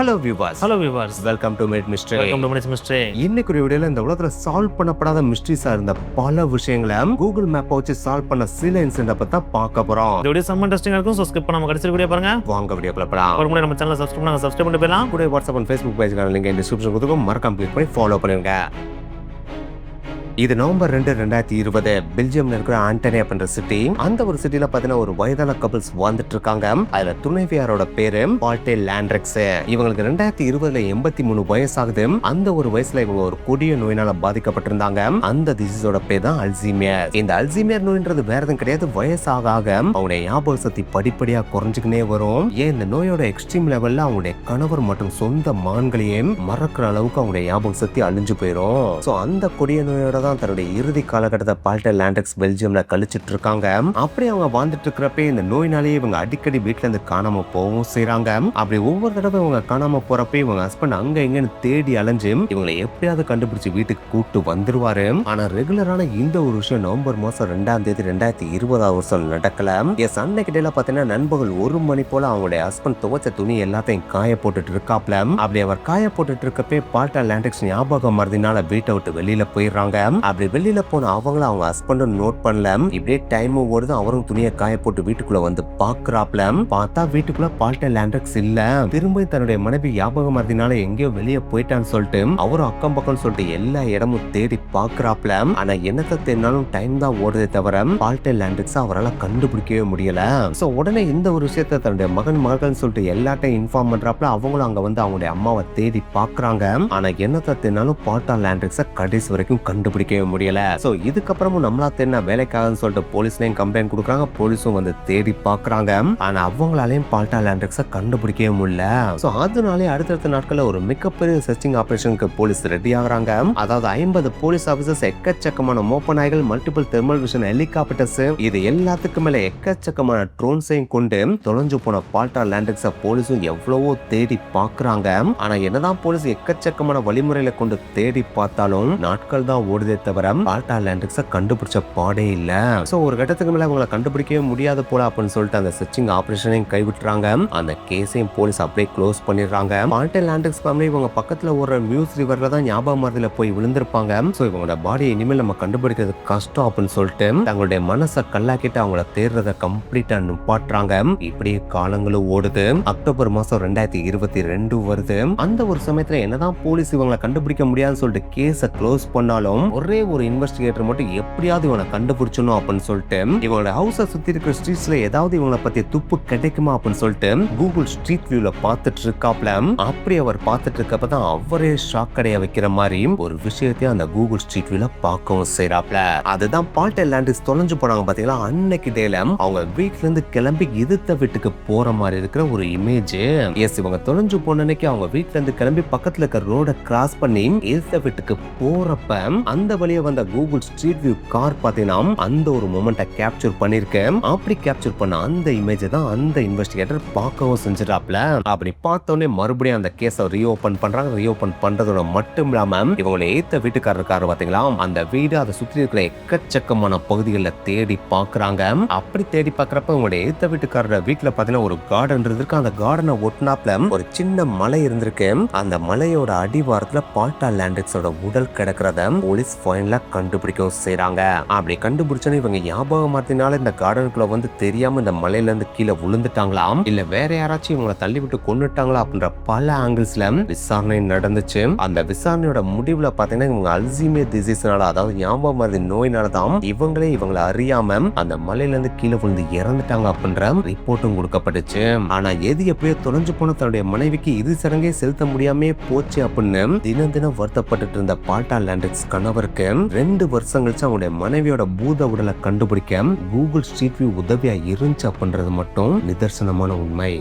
Hello viewers. Hello viewers, welcome to mid mystery. Welcome to mid mystery. இன்னைக்கு ஒரு வீடியோல இந்த உலகத்துல சால்வ் பண்ணப்படாத மிஸ்ட்ரிஸா இருந்த பல விஷயங்களை கூகுள் மேப்பை வச்சு சால்வ் பண்ண சில இன்சிடென்ட் பத்தி தான் பார்க்க போறோம். இந்த வீடியோ செம்ம இன்ட்ரெஸ்டிங்கா இருக்கும். சோ ஸ்கிப் பண்ணாம கடைசி வீடியோ பாருங்க. வாங்க வீடியோக்குள்ள போலாம். ஒரு முறை நம்ம சேனலை சப்ஸ்கிரைப் பண்ணிட்டு போயிடலாம். கூட வாட்ஸ்அப் அண்ட் ஃபேஸ்புக் பேஜ்க்கான லிங்க் டிஸ்கிரிப்ஷன் கொடுத்துருக்கோம். மறக்காம கிளிக் பண்ணி ஃபாலோ பண்ணுங்க. இது நவம்பர் 2, 2020 பெல்ஜியம்ல இருக்கிற ஆண்டனி அப்படின்ற சிட்டி. அந்த ஒரு சிட்டில பாத்தீங்கன்னா ஒரு வயதான கப்பிள்ஸ் வந்துட்டு இருக்காங்க. அதுல துணைவியாரோட பேரு பால்டே லாண்ட்ரெக்ஸ். இவங்களுக்கு 2020 83 வயசாகுது. அந்த ஒரு வயசுல இவங்க ஒரு கொடிய நோயினால பாதிக்கப்பட்டிருந்தாங்க. அந்த டிசீஸோட பேர் தான் அல்சீமியர். இந்த அல்சீமியர் நோய்ன்றது வேற எதுவும் கிடையாது. வயசாக அவங்களுடைய ஞாபக சக்தி படிப்படியா குறைஞ்சுக்கினே வரும். ஏன் இந்த நோயோட எக்ஸ்ட்ரீம் லெவல்ல அவங்களுடைய கணவர் மற்றும் சொந்த மகன்களையே மறக்கிற அளவுக்கு அவங்களுடைய ஞாபக சக்தி அழிஞ்சு போயிடும். சோ அந்த கொடிய நோயோட தான் தன்னுடைய இறுதி காலகட்டத்தை பால்டே லாண்ட்ரெக்ஸ் பெல்ஜியம்ல கழிச்சிட்டு இருக்காங்க. அப்படி அவங்க வாழ்ந்துட்டு இருக்கிறப்ப இந்த நோயினாலேயே இவங்க அடிக்கடி வீட்டுல இருந்து காணாம போகவும் செய்யறாங்க. அப்படி ஒவ்வொரு தடவை இவங்க காணாம போறப்ப இவங்க ஹஸ்பண்ட் அங்க எங்கன்னு தேடி அலைஞ்சு இவங்களை எப்படியாவது கண்டுபிடிச்சு வீட்டுக்கு கூட்டு வந்துருவாரு. ஆனா ரெகுலரான இந்த ஒரு விஷயம் நவம்பர் மாசம் 2 2020 நடக்கல. எஸ் அன்னைக்கு டேல பாத்தீங்கன்னா நண்பகல் 1 மணி போல அவங்களுடைய ஹஸ்பண்ட் துவைச்ச துணி எல்லாத்தையும் காய போட்டுட்டு இருக்காப்ல. அப்படி அவர் காய போட்டுட்டு இருக்கப்பே பால்டே லாண்ட்ரெக்ஸ் ஞாபகம் மறதினால வீட்டை விட்டு வெளியில போயிடுறாங்க. அப்படி வெளியில போன அவங்கள அவங்க ஹஸ்பண்டும் நோட் பண்ணல. இப்படியே டைம் ஓடுது. அவரும் துணியை காய போட்டு வீட்டுக்குள்ள வந்து பாக்குறாப்ல. பார்த்தா வீட்டுக்குள்ள பால்டே லாண்ட்ரெக்ஸ் இல்ல. திரும்ப தன்னுடைய மனைவி ஞாபகம் மறதினால எங்கேயோ வெளியே போயிட்டான்னு சொல்லிட்டு அவரும் அக்கம் பக்கம் சொல்லிட்டு எல்லா இடமும் தேடி பாக்குறாப்ல. ஆனா என்னத்தை தேடினாலும் டைம் தான் ஓடுதே தவிர பால்டே லாண்ட்ரெக்ஸ் அவரால் கண்டுபிடிக்கவே முடியல. சோ உடனே இந்த ஒரு விஷயத்த தன்னுடைய மகள்னு சொல்லிட்டு எல்லாத்தையும் இன்ஃபார்ம் பண்றாப்ல. அவங்களும் அங்க வந்து அவங்களுடைய அம்மாவை தேடி பாக்குறாங்க. ஆனா என்னத்தை தேடினாலும் பால்டே லாண்ட்ரெக்ஸ கடைசி வரைக்கும் கண்டுபிடிக்கவே முடியல. சோ இதுக்கப்புறமும் நம்மளா தேடின வேலைக்காகன்னு சொல்லிட்டு போலீஸ்லயும் கம்ப்ளைண்ட் கொடுக்குறாங்க. போலீஸும் வந்து தேடி பாக்குறாங்க. ஆனா அவங்களாலையும் பால்டே லாண்ட்ரெக்ஸ கண்டுபிடிக்கவே முடியல. சோ அதனாலே அடுத்தடுத்த நாட்கள்ல ஒரு மிகப்பெரிய சர்ச்சிங் ஆபரேஷனுக்கு போலீஸ் ரெடி ஆகுறாங்க. அதாவது 50 போலீஸ் ஆபீசர்ஸ், எக்கச்சக்கமான மோப்ப நாய்கள், மல்டிபிள் தெர்மல் விஷன் ஹெலிகாப்டர்ஸ், இது எல்லாத்துக்கும் மேல எக்கச்சக்கமான ட்ரோன்ஸையும் கொண்டு தொலைஞ்சு போன பால்டே லாண்ட்ரெக்ஸ போலீஸும் எவ்வளவோ தேடி பாக்குறாங்க. ஆனா என்னதான் போலீஸ் எக்கச்சக்கமான வழிமுறைகளை கொண்டு தேடி பார்த்தாலும் நாட்கள் தான் ஓடுதே தவிர பால்டே லாண்ட்ரெக்ஸ கண்டுபிடிச்ச பாடே இல்ல. சோ ஒரு கட்டத்துக்கு மேல அவங்களை கண்டுபிடிக்கவே முடியாது போல அப்படின்னு சொல்லிட்டு அந்த சர்ச்சிங் ஆபரேஷனையும் கைவிட்டுறாங்க. அந்த கேஸையும் போலீஸ் அப்படியே க்ளோஸ் பண்ணிடுறாங்க. பால்டே லாண்ட்ரெக்ஸ் ஃபேமிலி இவங்க பக்கத்துல ஒரு மியூஸ் ரிவர்ல தான் ஞாபக மறதியில போய் விழுந்திருப்பாங்க. சோ இவங்களோட பாடியை இனிமேல் நம்ம கண்டுபிடிக்கிறது கஷ்டம் அப்படின்னு சொல்லிட்டு தங்களுடைய மனசை கல்லாக்கிட்டு அவங்கள தேடுறத கம்ப்ளீட்டா நிப்பாட்டுறாங்க. இப்படியே காலங்களும் ஓடுது. அக்டோபர் மாசம் 2022 வருது. அந்த ஒரு சமயத்துல என்னதான் போலீஸ் இவங்களை கண்டுபிடிக்க முடியாதுன்னு சொல்லிட்டு கேஸை க்ளோஸ் பண்ணாலும் ஒரே ஒரு இன்வெஸ்டிகேட்டர் மட்டும் எப்படியாவது இவனை கண்டுபிடிச்சணும் அப்படின்னு சொல்லிட்டு இவங்களோட ஹவுஸை சுத்தி இருக்கிற ஸ்ட்ரீட்ஸ்ல ஏதாவது இவங்களை பத்தி துப்பு கிடைக்குமா அப்படின்னு சொல்லிட்டு கூகுள் ஸ்ட்ரீட் வியூல பார்த்துட்டு இருக்காப்ல. அப்படி அவர் பார்த்துட்டு இருக்கப்பதான் அவரே ஷாக் அடைய வைக்கிற மாதிரி ஒரு விஷயத்தையும் அந்த கூகுள் ஸ்ட்ரீட் வியூல பார்க்கவும் செய்யறாப்ல. அதுதான் பால்டே லாண்ட்ரெக்ஸ் தொலைஞ்சு போனாங்க பாத்தீங்களா. அன்னைக்கு டேல அவங்க வீட்டுல இருந்து கிளம்பி எதிர்த்த வீட்டுக்கு போற மாதிரி இருக்கிற ஒரு இமேஜ். எஸ் இவங்க தொலைஞ்சு போன அன்னைக்கு அவங்க வீட்டுல இருந்து கிளம்பி பக்கத்துல இருக்க ரோட கிராஸ் பண்ணி எதிர்த்த வீட்டுக்கு போறப்ப அந்த வழியா வந்த கூகுள் ஸ்ட்ரீட் வியூ கார் பாத்தீங்கன்னா அந்த ஒரு மொமெண்ட்டை கேப்சர் பண்ணிருக்கேன். அப்படி கேப்சர் பண்ண அந்த இமேஜ் தான் அந்த இன்வெஸ்டிகேட்டர் பார்க்கவும் செஞ்சிட்டாப்ல. அப்படி பார்த்தோன்னே மறுபடியும் அந்த கேஸை ரீஓபன் பண்றாங்க. ரீஓபன் பண்றதோட மட்டும் இல்லாம இவங்களை ஏத்த வீட்டுக்காரர் பாத்தீங்களா, அந்த வீடு அதை சுற்றி இருக்கிற எக்கச்சக்கமான பகுதிகளில் தேடி பாக்குறாங்க. அப்படி தேடி பாக்குறப்ப உங்களுடைய ஏத்த வீட்டுக்காரர் வீட்டுல பாத்தீங்கன்னா ஒரு கார்டன் இருக்கு. அந்த கார்டனை ஒட்டினாப்ல ஒரு சின்ன மலை இருந்திருக்கு. அந்த மலையோட அடிவாரத்துல பால்டே லாண்ட்ரெக்ஸோட உடல் கிடக்கிறத போலீஸ் ஃபைனலா கண்டுபிடிக்கவும் செய்றாங்க. அப்படி கண்டுபிடிச்சோன்னு இவங்க ஞாபக மறதினால இந்த கார்டனுக்குள்ள வந்து தெரியாம இந்த மலையில இருந்து கீழே விழுந்துட்டாங்களாம், இல்ல வேற யாராச்சும் இவங்களை தள்ளி விட்டு கொன்னுட்டாங்களா அப்படின்ற பல ஆங்கிள்ஸ்ல விசாரணை நடந்துச்சு. அந்த விசாரணையோட முடிவுல பாத்தீங்கன்னா இவங்க அல்சீமியர் டிசீஸ்னால, அதாவது ஞாபக மறதி நோயினாலதான் இவங்களே இவங்களை அறியாம அந்த மலையில இருந்து கீழே விழுந்து இறந்துட்டாங்க அப்படின்ற ரிப்போர்ட்டும் கொடுக்கப்பட்டுச்சு. ஆனா எது எப்படியோ தொலைஞ்சு போன தன்னுடைய மனைவிக்கு இறுதி சடங்கை செலுத்த முடியாமே போச்சு அப்படின்னு தினம் தினம் வருத்தப்பட்டு இருந்த பால்டே லாண்ட்ரெக்ஸ் கணவருக்கு 2 வருஷம் கழிச்சு அவங்களுடைய மனைவியோட பூத உடலை கண்டுபிடிக்க கூகுள் ஸ்ட்ரீட் வியூ உதவியா இருந்துச்சு அப்படின்றது மட்டும் நிதர்சனமான உண்மை.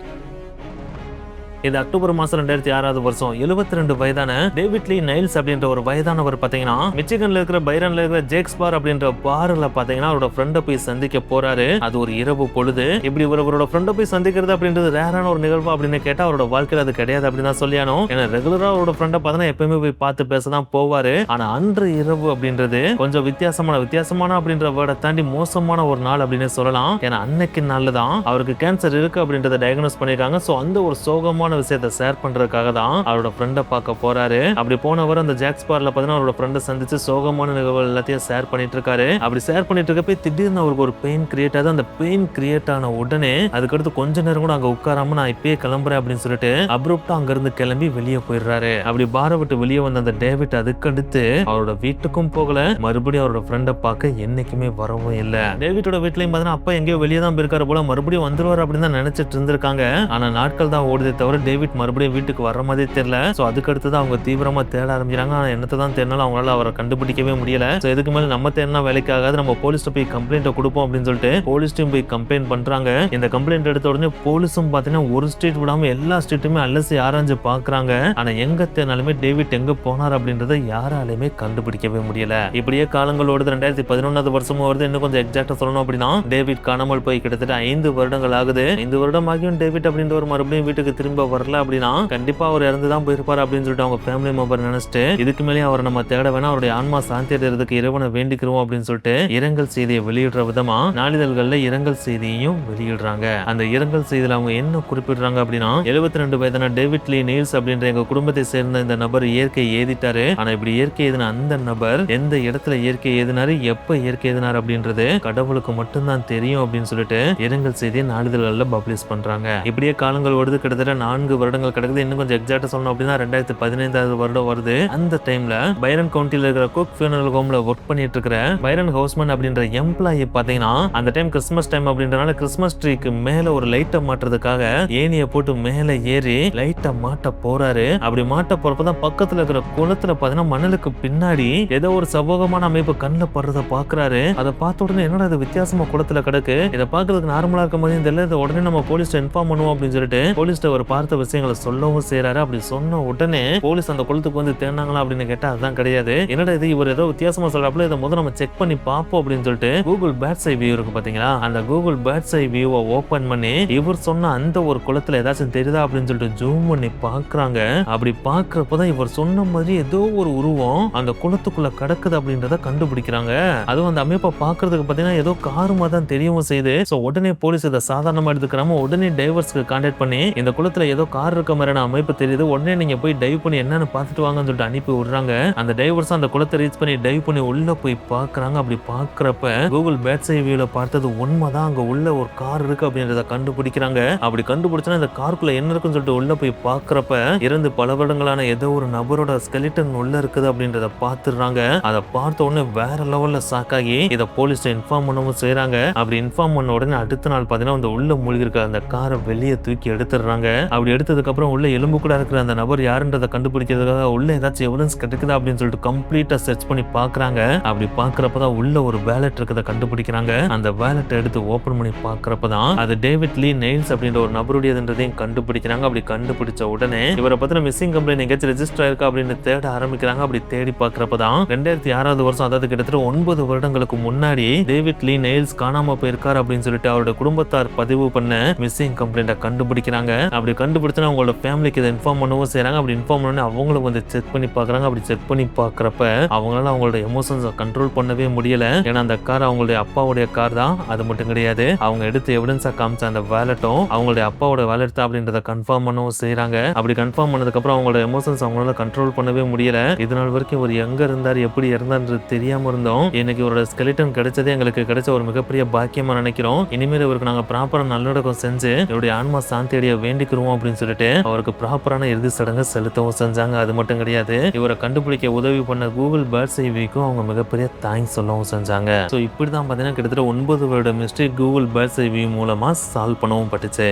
இது அக்டோபர் மாசம் 2006 72 வயதான டேவிட் லீ நைல்ஸ் அப்படின்ற ஒரு வயதானவர் பாத்தீங்கன்னா மிச்சிகன்ல இருக்கிற பைரன்ல இருக்கிற ஜேக்ஸ் பார் அப்படின்ற பார்ல பாத்தீங்கன்னா அவரோட ஃப்ரெண்டை போய் சந்திக்க போறாரு. அது ஒரு இரவு பொழுது. இப்படி அவரோட ஃப்ரெண்டை போய் சந்திக்கிறது அப்படின்றது ரேரான ஒரு நிகழ்வு அப்படின்னு கேட்டா அவரோட வாழ்க்கையில அது கிடையாது அப்படின்னு தான் சொல்லியானோம். ஏன்னா ரெகுலரா அவரோட ஃப்ரெண்டை பார்த்தா எப்பயுமே போய் பார்த்து பேசதான் போவாரு. ஆனா அன்று இரவு அப்படின்றது கொஞ்சம் வித்தியாசமான அப்படின்ற வேர்டை தாண்டி மோசமான ஒரு நாள் அப்படின்னு சொல்லலாம். ஏன்னா அன்னைக்கு நாள்ல தான் அவருக்கு கேன்சர் இருக்கு அப்படின்றத டயக்னோஸ் பண்ணிருக்காங்க. சோ அந்த ஒரு சோகமான முக்கியமான விஷயத்தை ஷேர் பண்றதுக்காக தான் அவரோட ஃப்ரெண்டை பார்க்க போறாரு. அப்படி போனவர் அந்த ஜாக்ஸ் பார்ல பார்த்தீங்கன்னா அவரோட ஃப்ரெண்டை சந்திச்சு சோகமான நிகழ்வுகள் எல்லாத்தையும் ஷேர் பண்ணிட்டு இருக்காரு. அப்படி ஷேர் பண்ணிட்டு இருக்கப்ப திடீர்னு அவருக்கு ஒரு பெயின் கிரியேட் ஆகுது. அந்த பெயின் கிரியேட் ஆன உடனே அதுக்கடுத்து கொஞ்ச நேரம் கூட அங்க உட்காராம நான் இப்பயே கிளம்புறேன் அப்படின்னு சொல்லிட்டு அப்ரூப்டா அங்க இருந்து கிளம்பி வெளியே போயிடுறாரு. அப்படி பாரை விட்டு வெளியே வந்த அந்த டேவிட் அதுக்கடுத்து அவரோட வீட்டுக்கும் போகல, மறுபடியும் அவரோட ஃப்ரெண்டை பார்க்க என்னைக்குமே வரவும் இல்ல. டேவிட்டோட வீட்லயும் பார்த்தீங்கன்னா அப்பா எங்கேயோ வெளியே தான் போயிருக்காரு போல, மறுபடியும் வந்துருவாரு அப்படின்னு தான் நினைச்சிட்டு இருந்திருக்காங்க. ஆனா நாட்கள் தான் ஓடுதே தவிர டேவிட் மறுபடியும் வீட்டுக்கு வர மாதிரி தெரியல. சோ அதுக்கடுத்து தான் அவங்க தீவிரமா தேட ஆரம்பிக்கிறாங்க. ஆனா என்னத்தை தான் தேடினாலும் அவங்களால அவரை கண்டுபிடிக்கவே முடியல. சோ இதுக்கு மேல நம்ம தேடினா வேலைக்கு ஆகாது, நம்ம போலீஸ்ல போய் கம்ப்ளைண்ட் கொடுப்போம் அப்படின்னு சொல்லிட்டு போலீஸ்டையும் போய் கம்ப்ளைண்ட் பண்றாங்க. இந்த கம்ப்ளைண்ட் எடுத்த உடனே போலீஸும் பாத்தீங்கன்னா ஒரு ஸ்ட்ரீட் விடாம எல்லா ஸ்ட்ரீட்டுமே அலசி ஆராய்ஞ்சு பாக்குறாங்க. ஆனா எங்க தேடினாலுமே டேவிட் எங்க போனார் அப்படின்றத யாராலுமே கண்டுபிடிக்கவே முடியல. இப்படியே காலங்கள் ஓடுது. 2011 வருஷமும் வருது. இன்னும் கொஞ்சம் எக்ஸாக்டா சொல்லணும் அப்படின்னா டேவிட் காணாமல் போய் கிட்டத்தட்ட 5 வருடங்கள் ஆகுது. 5 வருடம் ஆகியும் டேவிட் அப்படின்ற ஒரு மறுபடியும் வீட்டுக்கு திரும்ப வரல அப்படின்னா கண்டிப்பா அவர் இறந்துதான் போயிருப்பாரு அப்படின்னு சொல்லிட்டு அவங்க ஃபேமிலி மெம்பர் நினைச்சிட்டு இதுக்கு மேலே அவரை நம்ம தேட வேணா, அவருடைய ஆன்மா சாந்தி அடைறதுக்கு இறைவனை வேண்டிக்கிறோம் அப்படின்னு சொல்லிட்டு இரங்கல் செய்தியை வெளியிடுற விதமா நாளிதழ்கள்ல இரங்கல் செய்தியையும் வெளியிடுறாங்க. அந்த இரங்கல் செய்தியில அவங்க என்ன குறிப்பிடுறாங்க அப்படின்னா 72 வயதான டேவிட் லீ நெயில்ஸ் அப்படின்ற எங்க குடும்பத்தை சேர்ந்த இந்த நபர் இயற்கை ஏதிட்டாரு. ஆனா இப்படி இயற்கை எதின அந்த நபர் எந்த இடத்துல இயற்கை எதினாரு, எப்ப இயற்கை எதினார் அப்படின்றது கடவுளுக்கு மட்டும்தான் தெரியும் அப்படின்னு சொல்லிட்டு இரங்கல் செய்தியை நாளிதழ்கள்ல பப்ளிஷ் பண்றாங்க. இப்படியே காலங்கள் ஓடுது. கிட்டத்தட்ட 4 வருடங்கள் கிடக்குது. இன்னும் கொஞ்சம் எக்ஸாக்டா சொல்லணும் அப்படின்னா 2015 வருடம் வருது. அந்த டைம்ல பைரன் கவுண்டில இருக்கிற குக் ஃபியூனரல் ஹோம்ல ஒர்க் பண்ணிட்டு இருக்கிற பைரன் ஹவுஸ்மேன் அப்படின்ற எம்ப்ளாயி பாத்தீங்கன்னா அந்த டைம் கிறிஸ்மஸ் டைம் அப்படின்றனால கிறிஸ்மஸ் ட்ரீக்கு மேல ஒரு லைட்டை மாட்டுறதுக்காக ஏணியை போட்டு மேல ஏறி லைட்டை மாட்ட போறாரு. அப்படி மாட்ட போறப்பதான் பக்கத்துல இருக்கிற குளத்துல பாத்தீங்கன்னா மணலுக்கு பின்னாடி ஏதோ ஒரு சமூகமான அமைப்பு கண்ணில் படுறத பாக்குறாரு. அதை பார்த்த உடனே என்னடா இது வித்தியாசமா குளத்துல கிடக்கு, இதை பாக்குறதுக்கு நார்மலா இருக்க மாதிரி தெரியல, இதை உடனே நம்ம போலீஸ் இன்ஃபார்ம் பண்ணுவோம் அப்படின்னு சொல்லிட்டு போலீஸ்ட ஒரு பார்த்த விஷயங்களை சொல்லவும் செய்யறாரு. அப்படி சொன்ன உடனே போலீஸ் அந்த குளத்துக்கு வந்து தேடினாங்களா அப்படின்னு கேட்டா அதுதான் கிடையாது. என்னடா இது இவர் ஏதோ வித்தியாசமா சொல்றாப்புல, இதை முதல்ல நம்ம செக் பண்ணி பார்ப்போம் அப்படின்னு சொல்லிட்டு கூகுள் பேட்ஸ் ஐ வியூ இருக்கு பாத்தீங்களா, அந்த கூகுள் பேட்ஸ் ஐ வியூவை ஓபன் பண்ணி இவர் சொன்ன அந்த ஒரு குளத்துல ஏதாச்சும் தெரியுதா அப்படின்னு சொல்லிட்டு ஜூம் பண்ணி பாக்குறாங்க. அப்படி பாக்குறப்பதான் இவர் சொன்ன மாதிரி ஏதோ ஒரு உருவம் அந்த குளத்துக்குள்ள கிடக்குது அப்படின்றத கண்டுபிடிக்கிறாங்க. அதுவும் அந்த அமைப்பை பாக்குறதுக்கு பாத்தீங்கன்னா ஏதோ காருமா தான் தெரியவும் செய்யுது. சோ உடனே போலீஸ் இதை சாதாரணமா எடுத்துக்கிறாம உடனே டைவர்ஸ்க்கு கான்டாக்ட் பண்ணி இந்த குளத்துல ஏதோ கார் இருக்க மாதிரியான அமைப்பு தெரியுது, உடனே நீங்க போய் டைவ் பண்ணி என்னன்னு பார்த்துட்டு வாங்கன்னு சொல்லிட்டு அனுப்பி விடுறாங்க. அந்த டைவர்ஸ் அந்த குளத்தை ரீச் பண்ணி டைவ் பண்ணி உள்ள போய் பாக்குறாங்க. அப்படி பாக்குறப்ப கூகுள் பேட்ஸ் ஐ வியூல பார்த்தது உண்மைதான், அங்க உள்ள ஒரு கார் இருக்கு அப்படின்றத கண்டுபிடிக்கிறாங்க. அப்படி கண்டுபிடிச்சா இந்த காருக்குள்ள என்ன இருக்குன்னு சொல்லிட்டு உள்ள போய் பாக்குறப்ப இருந்து பல வருடங்களான ஏதோ ஒரு நபரோட ஸ்கெலிட்டன் உள்ள இருக்குது அப்படின்றத பாத்துறாங்க. அதை பார்த்த உடனே வேற லெவல்ல ஷாக்காகி இதை போலீஸ் இன்ஃபார்ம் பண்ணவும் செய்யறாங்க. அப்படி இன்ஃபார்ம் பண்ண உடனே அடுத்த நாள் பாத்தீங்கன்னா அந்த உள்ள மூழ்கி இருக்க அந்த காரை வெளியே தூக்கி எடுத்துடுறாங்க. அப்படி எடுத்ததுக்கு அப்புறம் உள்ள எலும்பு கூட இருக்கிற அந்த நபர் யாருன்றதை கண்டுபிடிக்கிறதுக்காக உள்ள ஏதாச்சும் எவிடன்ஸ் கிடைக்குதா அப்படின்னு சொல்லிட்டு கம்ப்ளீட்டா சர்ச் பண்ணி பாக்குறாங்க. அப்படி பாக்குறப்பதான் உள்ள ஒரு வேலட் இருக்கிறத கண்டுபிடிக்கிறாங்க. அந்த வேலட் எடுத்து ஓபன் பண்ணி பாக்குறப்பதான் அது டேவிட் லீ நெயில்ஸ் அப்படின்ற ஒரு நபருடையதுன்றதையும் கண்டுபிடிக்கிறாங்க. அப்படி கண்டுபிடிச்ச உடனே இவரை பத்தின மிஸ்ஸிங் கம்ப்ளைண்ட் எங்கேயாச்சும் ரெஜிஸ்டர் ஆயிருக்கா அப்படின்னு தேட ஆரம்பிக்கிறாங்க. அப்படி தேடி பாக்குறப்பதான் 2006 வருஷம், அதாவது கிட்டத்தட்ட 9 வருடங்களுக்கு முன்னாடி டேவிட் லீ நெயில்ஸ் காணாம போயிருக்காரு அப்படின்னு சொல்லிட்டு அவரோட குடும்பத்தார் பதிவு பண்ண மிஸ்ஸிங் கம்ப்ளைண்ட கண்டுபிடிக்கிறாங்க. அப்படி கண்டுபிடிச்சா அவங்களோட ஃபேமிலிக்கு இதை இன்ஃபார்ம் பண்ணவும் செய்யறாங்க. அப்படி இன்ஃபார்ம் பண்ணி அவங்களும் வந்து செக் பண்ணி பாக்குறாங்க. அப்படி செக் பண்ணி பாக்குறப்ப அவங்களால அவங்களோட எமோஷன்ஸை கண்ட்ரோல் பண்ணவே முடியல. ஏன்னா அந்த கார் அவங்களுடைய அப்பாவுடைய கார் தான். அது மட்டும் கிடையாது, அவங்க எடுத்து எவிடன்ஸா காமிச்ச அந்த வேலட்டும் அவங்களுடைய அப்பாவோட வேலட் தான் அப்படின்றத கன்ஃபார்ம் பண்ணவும் செய்யறாங்க. அப்படி கன்ஃபார்ம் பண்ணதுக்கு அப்புறம் அவங்களோட எமோஷன்ஸ் அவங்களால கண்ட்ரோல் பண்ணவே முடியல. இதனால் வரைக்கும் இவர் எங்க இருந்தார், எப்படி இருந்தார்ன்றது தெரியாம இருந்தோம். இன்னைக்கு இவரோட ஸ்கெலிட்டன் கிடைச்சதே எங்களுக்கு கிடைச்ச ஒரு மிகப்பெரிய பாக்கியமா நினைக்கிறோம். இனிமேல் இவருக்கு நாங்க ப்ராப்பரா நல்லடக்கம் செஞ்சு இவருடைய ஆன்மா சாந்தி அடைய வேண்டிக்கிறோம் அப்படின்னு சொல்லிட்டு அவருக்கு ப்ராப்பரான இறுதி சடங்கு செலுத்தவும் செஞ்சாங்க. அது மட்டும் கிடையாது, இவரை கண்டுபிடிக்க உதவி பண்ண கூகுள் பேட்ஸ் ஐ வியூக்கும் அவங்க மிகப்பெரிய தேங்க்ஸ் சொல்லவும் செஞ்சாங்க. ஸோ இப்படிதான் பார்த்தீங்கன்னா கிட்டத்தட்ட 9 வருட மிஸ்ட்ரி கூகுள் பேட்ஸ் ஐ வியூ மூலமா சால்வ் பண்ணவும் பட்டுச்சு.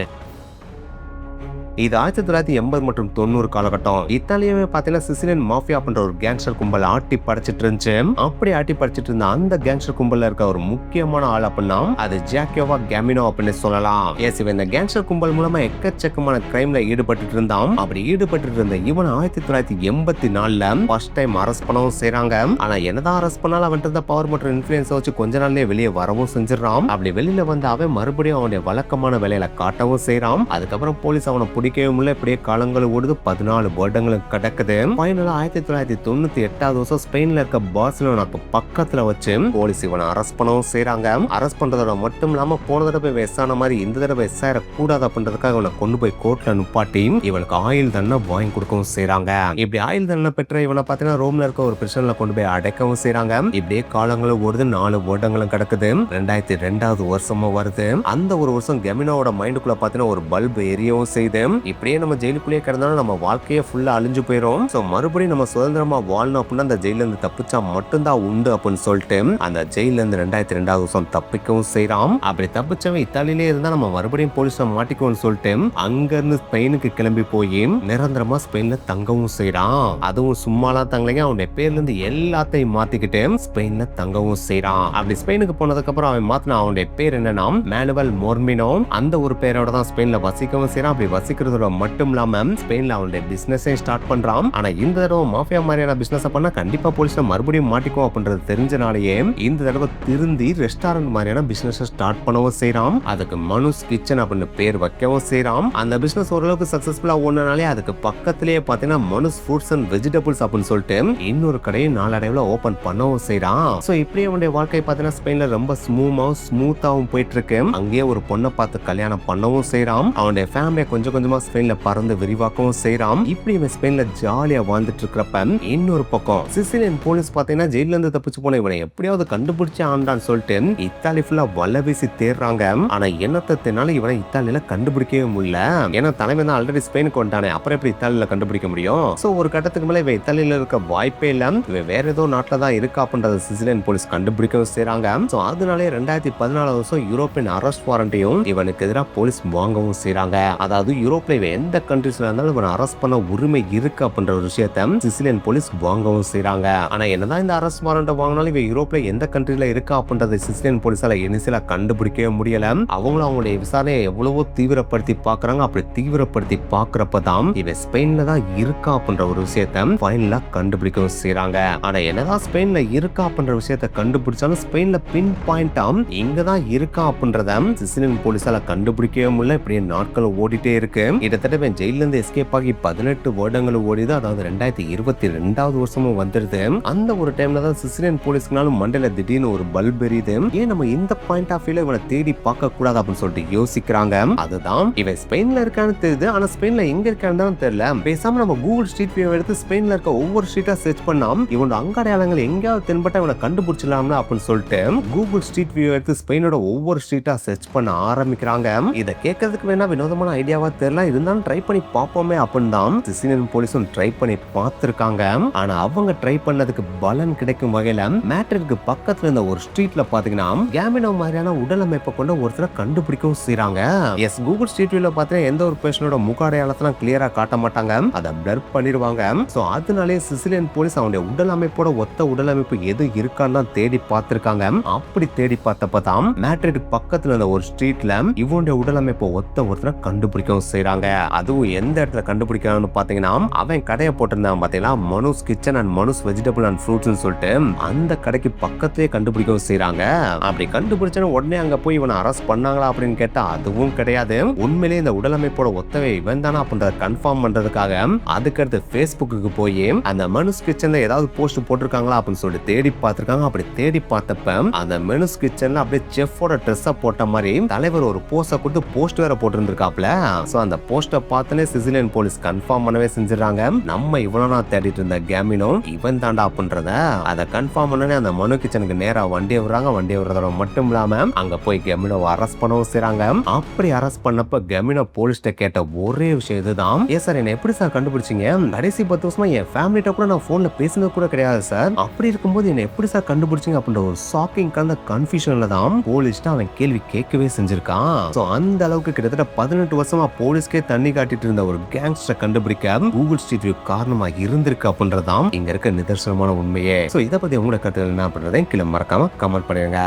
இது 1980 மற்றும் 90 காலகட்டம். இத்தாலியாவே பார்த்தீங்கன்னா சிசிலியன் மாஃபியா அப்படின்ற ஒரு கேங்ஸ்டர் கும்பல் ஆட்டி படைச்சிட்டு இருந்துச்சு. அப்படி ஆட்டி படைச்சிட்டு இருந்த அந்த கேங்ஸ்டர் கும்பல்ல இருக்க ஒரு முக்கியமான ஆள் அப்படின்னா அது ஜாக்கியோவா கேமினோ அப்படின்னு சொல்லலாம். இவன் இந்த கேங்ஸ்டர் கும்பல் மூலமா எக்கச்சக்கமான கிரைம்ல ஈடுபட்டு இருந்தான். அப்படி ஈடுபட்டு இருந்த இவன் 1984 ஃபர்ஸ்ட் டைம் அரெஸ்ட் பண்ணவும் செய்யறாங்க. ஆனா என்னதான் அரெஸ்ட் பண்ணாலும் அவன் பவர் மற்றும் இன்ஃபுளுன்ஸ் வச்சு கொஞ்ச நாள்லயே வெளியே வரவும் செஞ்சிடறான். அப்படி வெளியில வந்து அவன் மறுபடியும் அவனுடைய வழக்கமான வேலையில காட்டவும் செய்யறான். அதுக்கப்புறம் போலீஸ் அவனை கண்டுபிடிக்கவே முடியல. இப்படியே காலங்கள் ஓடுது. 14 வருடங்களும் கடக்குது. ஃபைனலா 1998 வருஷம் ஸ்பெயின்ல இருக்க பார்சிலோனாக்கு பக்கத்துல வச்சு போலீஸ் இவனை அரெஸ்ட் பண்ணவும் செய்றாங்க. அரெஸ்ட் பண்றதோட மட்டும் இல்லாம போன தடவை வெஸ் ஆன மாதிரி இந்த தடவை வெஸ் ஆயிடக்கூடாது அப்படின்றதுக்காக இவனை கொண்டு போய் கோர்ட்ல நிப்பாட்டி இவனுக்கு ஆயுள் தண்டனை வாங்கி கொடுக்கவும் செய்றாங்க. இப்படி ஆயுள் தண்டனை பெற்ற இவனை பாத்தீங்கன்னா ரோம்ல இருக்க ஒரு பிரிசன்ல கொண்டு போய் அடைக்கவும் செய்றாங்க. இப்படியே காலங்களும் ஓடுது. 4 வருடங்களும் கிடக்குது. 2002 வருஷமும் வருது. அந்த ஒரு வருஷம் கெமினோட மைண்டுக்குள்ள பாத்தீங்கன்னா ஒரு பல்ப் எரியவும் செய்து இப்படியே நம்ம ஜெயிலுக்குள்ளேயே கிடந்தாலும் நம்ம வாழ்க்கையே ஃபுல்லா அழிஞ்சு போயிடும். சோ மறுபடியும் நம்ம சுதந்திரமா வாழணும் அப்படின்னா அந்த ஜெயில இருந்து தப்பிச்சா மட்டும்தான் உண்டு அப்படின்னு சொல்லிட்டு அந்த ஜெயில இருந்து 2002 வருஷம் தப்பிக்கவும் செய்யறான். அப்படி தப்பிச்சவன் இத்தாலியிலே இருந்தா நம்ம மறுபடியும் போலீஸ்ல மாட்டிக்குவோம்னு சொல்லிட்டு அங்க இருந்து ஸ்பெயினுக்கு கிளம்பி போய் நிரந்தரமா ஸ்பெயின்ல தங்கவும் செய்யறான். அதுவும் சும்மாலாம் தங்கலைங்க. அவனுடைய பேர்ல இருந்து எல்லாத்தையும் மாத்திக்கிட்டு ஸ்பெயின்ல தங்கவும் செய்யறான். அப்படி ஸ்பெயினுக்கு போனதுக்கு அப்புறம் அவன் மாத்தின அவனுடைய பேர் என்னன்னா மேனுவல் மோர்மினோ. அந்த ஒரு பேரோட தான் ஸ்பெயின்ல வசிக்கவும் செய்யறான். அப்படி வசிக்கிறதோட மட்டும் இல்லாம ஸ்பெயின்ல அவனுடைய பிசினஸை ஸ்டார்ட் பண்றான். ஆனா இந்த தடவை மாஃபியா மாதிரியான பிசினஸ் பண்ணா கண்டிப்பா போலீஸ்ல மறுபடியும் மாட்டிக்கும் அப்படின்றது தெரிஞ்சனாலேயே இந்த தடவை திருந்தி ரெஸ்டாரண்ட் மாதிரியான பிசினஸ் ஸ்டார்ட் பண்ணவும் செய்யறான். அதுக்கு மனுஸ் கிச்சன் அப்படின்னு பேர் வைக்கவும் செய்யறான். அந்த பிசினஸ் ஓரளவுக்கு சக்சஸ்ஃபுல்லா ஓடுனாலே அதுக்கு பக்கத்திலேயே பாத்தீங்கன்னா மனுஸ் ஃப்ரூட்ஸ் அண்ட் வெஜிடபிள்ஸ் அப்படின்னு சொல்லிட்டு இன்னொரு கடையை நாளடைவுல ஓபன் பண்ணவும் செய்யறான். சோ இப்படியே அவனுடைய வாழ்க்கை பாத்தீங்கன்னா ஸ்பெயின்ல ரொம்ப ஸ்மூத்தாவும் போயிட்டு இருக்கு. அங்கேயே ஒரு பொண்ணை பார்த்து கல்யாணம் பண்ணவும் செய்யறான். அவனுடைய ஃபேமிலியை கொஞ்சம் கொஞ்சமா ஸ்பெயின்ல பறந்து விரிவாக்கவும் செய்யறான். இப்படி இவன் ஸ்பெயின்ல ஜாலியா வாழ்ந்துட்டு இருக்கிறப்ப இன்னொரு பக்கம் சிசிலியன் போலீஸ் பாத்தீங்கன்னா ஜெயில இருந்து தப்பிச்சு போன இவனை எப்படியாவது கண்டுபிடிச்சு ஆண்டான்னு சொல்லிட்டு இத்தாலி ஃபுல்லா வலை வீசி தேடுறாங்க. ஆனா என்னத்தினால இவனை இத்தாலியில கண்டுபிடிக்கவே முடியல. ஏன்னா தலைமை தான் ஆல்ரெடி ஸ்பெயினுக்கு வந்துட்டானே, அப்புறம் எப்படி இத்தாலியில கண்டுபிடிக்க முடியும்? சோ ஒரு கட்டத்துக்கு மேல இவன் இத்தாலியில இருக்க வாய்ப்பே இல்ல. இவன் வேற ஏதோ நாட்டுல தான் இருக்கா அப்படின்றத சிசிலியன் போலீஸ் கண்டுபிடிக்கவும் செய்றாங்க. சோ அதனாலே 2014 வருஷம் யூரோப்பியன் அரெஸ்ட் வாரண்டையும் இவனுக்கு எதிராக போலீஸ் வாங்கவும் செய்றாங்க. அதாவது யூரோப்ல இவன் எந்த கண்ட்ரீஸ்ல இருந்தாலும் இவனை அரெஸ்ட் பண்ண உரிமை இருக்கு அப்படின்ற ஒரு விஷயத்தை சிசிலியன் போலீஸ் வாங்கவும் செய்றாங்க. ஆனா என்னதான் இந்த அரெஸ்ட் வாரண்ட் வாங்கினாலும் இவன் யூரோப்ல எந்த கண்ட்ரில இருக்கா அப்படின்றத சிசிலியன் போலீஸால இனிஷியலா கண்டுபிடிக்கவே முடியல. அவங்களும் அவங்களுடைய விசாரணையை எவ்வளவோ தீவிரப்படுத்தி பாக்குறாங்க. அப்படி தீவிரப்படுத்தி பாக்குறப்பதான் இவன் ஸ்பெயின்ல தான் இருக்கா அப்படின்ற ஒரு விஷயத்தை ஃபைனலா கண்டுபிடிக்கவும் செய்றாங்க. ஆனா என்னதான் ஸ்பெயின்ல இருக்கா அப்படின்ற விஷயத்தை கண்டுபிடிச்சாலும் ஸ்பெயின்ல பின் பாயிண்டா இங்கதான் இருக்கா அப்படின்றத சிசிலியன் போலீஸால கண்டுபிடிக்கவே முடியல. இப்படியே நாட்கள் ஓடிட்டே இருக்கு. கிட்டத்தட்ட ஜெயில இருந்து எஸ்கேப் ஆகி 18 வருடங்கள் ஓடிது. அதாவது 2022 வருஷமும் வந்துருது. அந்த ஒரு டைம்ல தான் சிசிலியன் போலீஸ்னாலும் மண்டல திடீர்னு ஒரு பல்ப் எரியுது. ஏன் நம்ம இந்த பாயிண்ட் ஆஃப் வியூல இவனை தேடி பார்க்க கூடாது அப்படின்னு சொல்லிட்டு யோசிக்கிறாங்க. அதுதான் இவன் ஸ்பெயின்ல இருக்கான்னு தெரியுது. ஆனா ஸ்பெயின்ல எங்க இருக்கான்னு தெரியல. பேசாம நம்ம கூகுள் ஸ்ட்ரீட் வியூ எடுத்து ஸ்பெயின்ல இருக்க ஒவ்வொரு ஸ்ட்ரீட்டா சர்ச் பண்ணா இவனோட அங்கடையாளங்கள் எங்கேயாவது தென்பட்டா இவனை கண்டுபிடிச்சலாம்னு அப்படின்னு சொல்லிட்டு கூகுள் ஸ்ட்ரீட் வியூ எடுத்து ஸ்பெயினோட ஒவ்வொரு ஸ்ட்ரீட்டா சர்ச் பண்ண ஆரம்பிக்கிறாங்க. இதை கேட்கறதுக்கு வேணா வினோதமான ஐடியாவா தெரியல, இருந்தாலும் ட்ரை பண்ணி பார்ப்போமே அப்படின்னு தான் சிசிலியன் போலீஸும் ட்ரை பண்ணி பார்த்திருக்காங்க. ஆனா அவங்க ட்ரை பண்ணதுக்கு பலன் கிடைக்கும் வகையில மேட்ரிக்கு பக்கத்துல இருந்த ஒரு ஸ்ட்ரீட்ல பாத்தீங்கன்னா கேமினோ மாதிரியான உடல் அமைப்பை கொண்ட ஒருத்தரை கண்டுபிடிக்கவும் செய்றாங்க. எஸ் கூகுள் ஸ்ட்ரீட் வியூல பாத்தீங்கன்னா எந்த ஒரு பேஷனோட முக அடையாளத்தெல்லாம் கிளியரா காட்ட மாட்டாங்க, அதை பிளர் பண்ணிடுவாங்க. சோ அதனாலே சிசிலியன் போலீஸ் அவனுடைய உடல் அமைப்போட ஒத்த உடல் அமைப்பு எது இருக்கான்னு தான் தேடி பார்த்திருக்காங்க. அப்படி தேடி பார்த்தப்பதான் மேட்ரிக்கு பக்கத்துல இருந்த ஒரு ஸ்ட்ரீட்ல இவனுடைய உடல் அமைப்பை ஒத்த ஒருத்தரை கண்டுபிடிக்கவும் செய்றாங்க. அதுவும் எந்த இடத்துல கண்டுபிடிக்கிறான்னு பாத்தீங்கன்னா அவன் கடையை போட்டிருந்தான் பாத்தீங்களா, Manus kitchen and Manus vegetable and fruits சொல்லிட்டு அந்த கடைக்கு பக்கத்திலே கண்டுபிடிக்கவும் செய்றாங்க. அப்படி கண்டுபிடிச்ச உடனே அங்க போய் இவனை அரெஸ்ட் பண்ணாங்களா அப்படின்னு கேட்டா அதுவும் கிடையாது. உண்மையிலேயே இந்த உடல் அமைப்போட ஒத்தவை இவன் தானா அப்படின்றத கன்ஃபார்ம் பண்றதுக்காக அதுக்கடுத்து ஃபேஸ்புக்கு போய் அந்த மனுஸ் கிச்சன்ல ஏதாவது போஸ்ட் போட்டிருக்காங்களா அப்படின்னு சொல்லிட்டு தேடி பார்த்திருக்காங்க. அப்படி தேடி பார்த்தப்ப அந்த மனுஸ் கிச்சன்ல அப்படியே செஃப்போட ட்ரெஸ்ஸ போட்ட மாதிரி தலைவர் ஒரு போஸ்ட கொடுத்து போஸ்ட் வேற போட்டிருந்திருக்காப்ல. சோ அந்த போஸ்ட பார்த்தனே சிசிலியன் போலீஸ் கன்ஃபார்ம் பண்ணவே செஞ்சிடறாங்க. நம்ம இவனா தேடிட்டு இருந்த கேமினோ இவன் தாண்டா அப்படின்றத அதை கன்ஃபார்ம் பண்ணனே அந்த மனு கிச்சனுக்கு நேரா வண்டியை விடுறாங்க. வண்டியை விடுறதோட மட்டும் இல்லாம அங்க போய் கெமினோவை அரெஸ்ட் பண்ணவும் செய்றாங்க. அப்படி அரெஸ்ட் பண்ணப்ப கெமினோ போலீஸ்ட கேட்ட ஒரே விஷயம் இதுதான், ஏ சார் என்ன எப்படி சார் கண்டுபிடிச்சீங்க? கடைசி 10 வருஷமா என் ஃபேமிலிட்ட கூட நான் போன்ல பேசினது கூட கிடையாது சார். அப்படி இருக்கும்போது என்ன எப்படி சார் கண்டுபிடிச்சீங்க அப்படின்ற ஒரு ஷாக்கிங் கலந்த கன்ஃபியூஷன்ல தான் போலீஸ்ட அவன் கேள்வி கேட்கவே செஞ்சிருக்கான். சோ அந்த அளவுக்கு கிட்டத்தட்ட 18 வருஷமா போலீஸ்க்கே தண்ணி காட்டிட்டு இருந்த ஒரு கேங்ஸ்டர் கண்டுபிடிக்க கூகுள் ஸ்ட்ரீட் வியூ காரணமா இருந்திருக்கு அப்படின்றதான் இங்க இருக்க நிதர்சனமான உண்மையே. சோ இத பத்தி உங்களோட கருத்து என்ன அப்படின்றதை கீழே மறக்காம கமெண்ட் பண்ணுங்க.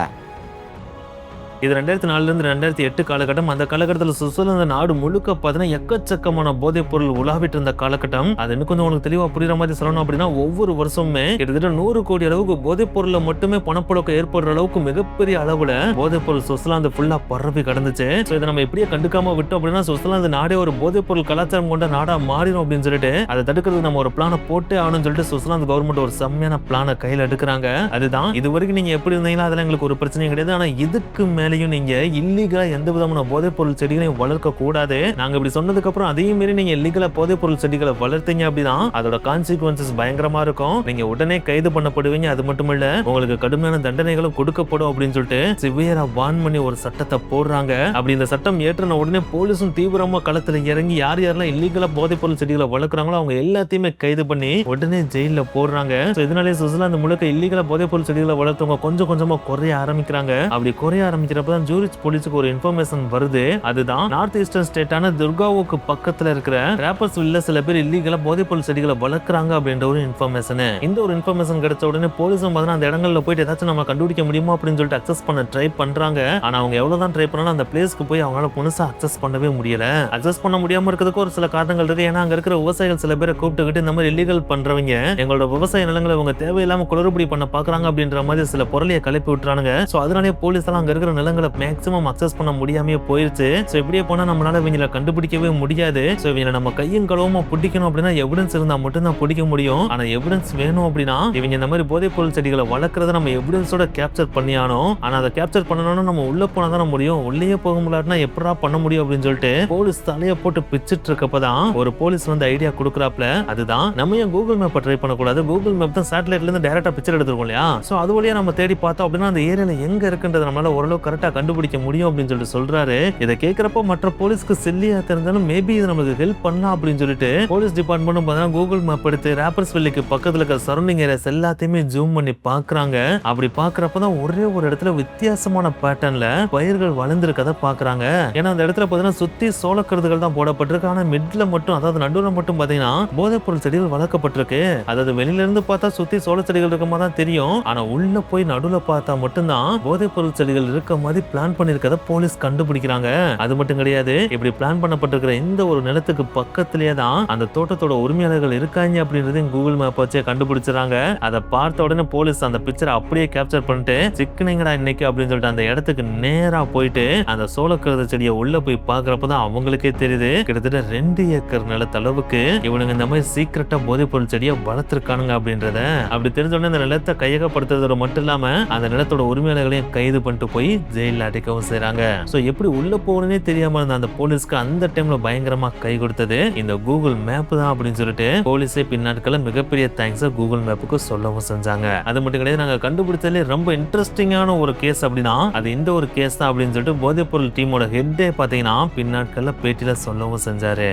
இது 2004 இருந்து 2008 காலகட்டம். அந்த காலகட்டத்தில் சுவிட்சர்லாந்து நாடு முழுக்க பார்த்தீங்கன்னா எக்கச்சக்கமான போதைப் பொருள் உலாவிட்டு இருந்த காலகட்டம். அது இன்னும் கொஞ்சம் உங்களுக்கு தெளிவா புரியுற மாதிரி சொல்லணும் அப்படின்னா, ஒவ்வொரு வருஷமுமே கிட்டத்தட்ட 100 கோடி அளவுக்கு போதைப் பொருள்ல மட்டுமே பணப்புழக்கம் ஏற்படுற அளவுக்கு மிகப்பெரிய அளவுல போதைப் பொருள் சுவிட்சர்லாந்து ஃபுல்லா பரவி கடந்துச்சு. சோ இதை நம்ம இப்படியே கண்டுக்காம விட்டோம் அப்படின்னா சுவிட்சர்லாந்து நாடே ஒரு போதைப் பொருள் கலாச்சாரம் கொண்ட நாடா மாறிடும் அப்படின்னு சொல்லிட்டு அதை தடுக்கிறதுக்கு நம்ம ஒரு பிளான போட்டு ஆகணும்னு சொல்லிட்டு சுவிட்சர்லாந்து கவர்மெண்ட் ஒரு செம்மையான பிளான கையில எடுக்கிறாங்க. அதுதான் இது வரைக்கும் நீங்க எப்படி இருந்தீங்களோ அதெல்லாம் எங்களுக்கு ஒரு பிரச்சனையும் கிடையாது. ஆனா இதுக்கு மேலேயும் நீங்க இல்லீகலா எந்த விதமான போதைப் பொருள் செடிகளையும் வளர்க்க கூடாது. நாங்க இப்படி சொன்னதுக்கு அப்புறம் அதையும் மீறி நீங்க இல்லீகலா போதைப் பொருள் செடிகளை வளர்த்தீங்க அப்படின்னா அதோட கான்சிக்வன்சஸ் பயங்கரமா இருக்கும். நீங்க உடனே கைது பண்ணப்படுவீங்க. அது மட்டும் இல்ல உங்களுக்கு கடுமையான தண்டனைகளும் கொடுக்கப்படும் அப்படின்னு சொல்லிட்டு சிவியரா வார்ன் பண்ணி ஒரு சட்டத்தை போடுறாங்க. அப்படி இந்த சட்டம் ஏற்றின உடனே போலீஸும் தீவிரமா களத்துல இறங்கி யார் யாரெல்லாம் இல்லீகலா போதைப் பொருள் செடிகளை வளர்க்குறாங்களோ அவங்க எல்லாத்தையுமே கைது பண்ணி உடனே ஜெயில போடுறாங்க. இதனாலே சுவிட்சர்லாந்து முழுக்க இல்லீகலா போதைப் பொருள் செடிகளை வளர்த்தவங்க கொஞ்சம் கொஞ்சமா குறைய ஆரம்பிக்கிறாங்க. அப்படி குறைய ஆரம்பிக்கிறப்பதான் ஜூரிச் போலீஸுக்கு ஒரு இன்ஃபர்மேஷன் வருது. அதுதான் நார்த் ஈஸ்டர்ன் ஸ்டேட்டான துர்காவுக்கு பக்கத்துல இருக்கிற ராப்பர்ஸ்வில்ல சில பேர் இல்லீகலா போதைப் பொருள் செடிகளை வளர்க்குறாங்க அப்படின்ற ஒரு இன்ஃபர்மேஷன். இந்த ஒரு இன்ஃபர்மேஷன் கிடைச்ச உடனே போலீஸும் பார்த்தா அந்த இடங்கள்ல போயிட்டு ஏதாச்சும் நம்ம கண்டுபிடிக்க முடியுமா அப்படின்னு சொல்லிட்டு அக்சஸ் பண்ண ட்ரை பண்றாங்க. ஆனா அவங்க எவ்வளவுதான் ட்ரை பண்ணாலும் அந்த பிளேஸ்க்கு போய் அவங்களால புதுசா அக்சஸ் பண்ணவே முடியல. அக்சஸ் பண்ண முடியாம இருக்கிறதுக்கு ஒரு சில காரணங்கள் இருக்கு. ஏன்னா அங்க இருக்கிற விவசாயிகள் சில பேரை கூப்பிட்டுக்கிட்டு இந்த மாதிரி இல்லீகல் பண்றவங்க எங்களோட விவசாய நிலங்களை அவங்க தேவையில்லாம குளறுபடி பண்ண பாக்குறாங்க அப்படின்ற மாதிரி சில பொருளையை கிளப்பி விட்டுறானுங்க. சோ அதனாலே போலீஸ் எல்லாம் அங்க இருக்கிற நிலங்களை மேக்ஸிமம் அக்சஸ் பண்ண முடியாமயே போயிருச்சு. சோ இப்படியே போனா நம்மளால இவங்களை கண்டுபிடிக்கவே முடியாது. சோ இவங்களை நம்ம கையும் களவுமா பிடிக்கணும் அப்படின்னா எவிடன்ஸ் இருந்தா மட்டும் தான் பிடிக்க முடியும். ஆனா எவிடன்ஸ் வேணும் அப்படின்னா இவங்க இந்த மாதிரி போதைப் பொருள் செடிகளை வளர்க்கறத நம்ம எவிடன்ஸோட கேப்சர் பண்ணி ஆனோம். ஆனா அதை கேப்சர் பண்ணணும்னா நம்ம உள்ள போனா தான் முடியும். உள்ளே போக முடியாதுன்னா எப்படா பண்ண முடியும் அப்படின்னு சொல்லிட்டு போலீஸ் தலையை போட்டு பிச்சிட்டு இருக்கப்பதான் ஒரு போலீஸ் வந்து ஐடியா கொடுக்குறாப்ல. அதுதான் நம்ம ஏன் கூகுள் மேப் ட்ரை பண்ணக்கூடாது. கூகுள் மேப் தான் சேட்டலைட்ல இருந்து டைரக்டா பிக்சர் எடுத்துருக்கோம் இல்லையா. சோ அது வழியா நம்ம தேடி பார்த்தோம் அப்படின்னா அந்த ஏரியால எங்க இருக்குன்றது நம்மளால ஓரளவு கரெக்டா கண்டுபிடிக்க முடியும் அப்படின்னு சொல்லிட்டு சொல்றாரு. இதை கேட்கிறப்ப மற்ற போலீஸ்க்கு சில்லியா தெரிஞ்சாலும் மேபி இது நமக்கு ஹெல்ப் பண்ணலாம் அப்படின்னு சொல்லிட்டு போலீஸ் டிபார்ட்மெண்ட்டும் பார்த்தா கூகுள் மேப் எடுத்து ராப்பர்ஸ்வில்லுக்கு பக்கத்துல இருக்கிற சரௌண்டிங் ஏரியாஸ் எல்லாத்தையுமே ஜூம் பண்ணி பாக்குறாங்க. அப்படி பாக்குறப்பதான் ஒரே ஒரு இடத்துல வித்தியாசமான பேட்டர்ன்ல பயிர்கள் வளர்ந்துருக்கதை பாக்குறாங்க. ஏன்னா அந்த இடத்துல பாத்தீங்கன்னா சுத்தி சோளக்கருதுகள் தான் போடப்பட்டிருக்கு. ஆனா மிட்ல மட்டும் அதாவது நடுவுல மட்டும் பாத்தீங்கன்னா போதைப் பொருள் செடிகள் வளர்க்கப்பட்டிருக்கு. அதாவது வெளியில இருந்து பார்த்தா சுத்தி சோள செடிகள் இருக்க மாதிரி தான் தெரியும். ஆனா உள்ள போய் நடுவுல பார்த்தா மட்டும்தான் போதைப் பொருள் செடிகள் இருக்க மாதிரி பிளான் பண்ணிருக்கதை போலீஸ் கண்டுபிடிக்கிறாங்க. அது மட்டும் கிடையாது, இப்படி பிளான் பண்ணப்பட்டிருக்கிற இந்த ஒரு நிலத்துக்கு பக்கத்திலேயே தான் அந்த தோட்டத்தோட உரிமையாளர்கள் இருக்காங்க அப்படின்றதையும் கூகுள் மேப் வச்சே கண்டுபிடிச்சிடறாங்க. அதை பார்த்த உடனே போலீஸ் அந்த பிக்சரை அப்படியே கேப்சர் பண்ணிட்டு சிக்கனங்கடா இன்னைக்கு அப்படின்னு சொல்லிட்டு அந்த இடத்துக்கு நேரா போயிட்டு அந்த சோளக்கருது செடியை உள்ள போய் பாக்குறப்பதான் அவங்களுக்கே தெரியுது கிட்டத்தட்ட 2 ஏக்கர் நிலத்தளவுக்கு இவனுங்க இந்த மாதிரி சீக்கிரட்டா போதைப் பொருள் செடியை வளர்த்திருக்கானுங்க அப்படின்றத. அப்படி தெரிஞ்ச உடனே அந்த நிலத்தை கையகப்படுத்துறதோட மட்டும் இல்லாம அந்த நிலத்தோட உரிமையாளர்களையும் கைது பண்ணிட்டு போய் ஜெயில அடைக்கவும் செய்றாங்க. சோ எப்படி உள்ள போகணும்னே தெரியாம இருந்த அந்த போலீஸ்க்கு அந்த டைம்ல பயங்கரமா கை கொடுத்தது இந்த கூகுள் மேப் தான் அப்படின்னு சொல்லிட்டு போலீஸே பின்னாட்கள மிகப்பெரிய தேங்க்ஸ் கூகுள் மேப்புக்கு சொல்லவும் செஞ்சாங்க. அது மட்டும் கிடையாது, நாங்க கண்டுபிடிச்சதுல ரொம்ப இன்ட்ரெஸ்டிங்கான ஒரு கேஸ் அப்படின்னா அது இந்த ஒரு கேஸ் தான் அப்படின்னு சொல்லிட்டு போதைப் பொருள் டீமோட ஹெட்டே பாத்தீங்கன்னா பின்னாட்கள பேட்டியில சொல்லவும் செஞ்சாரு.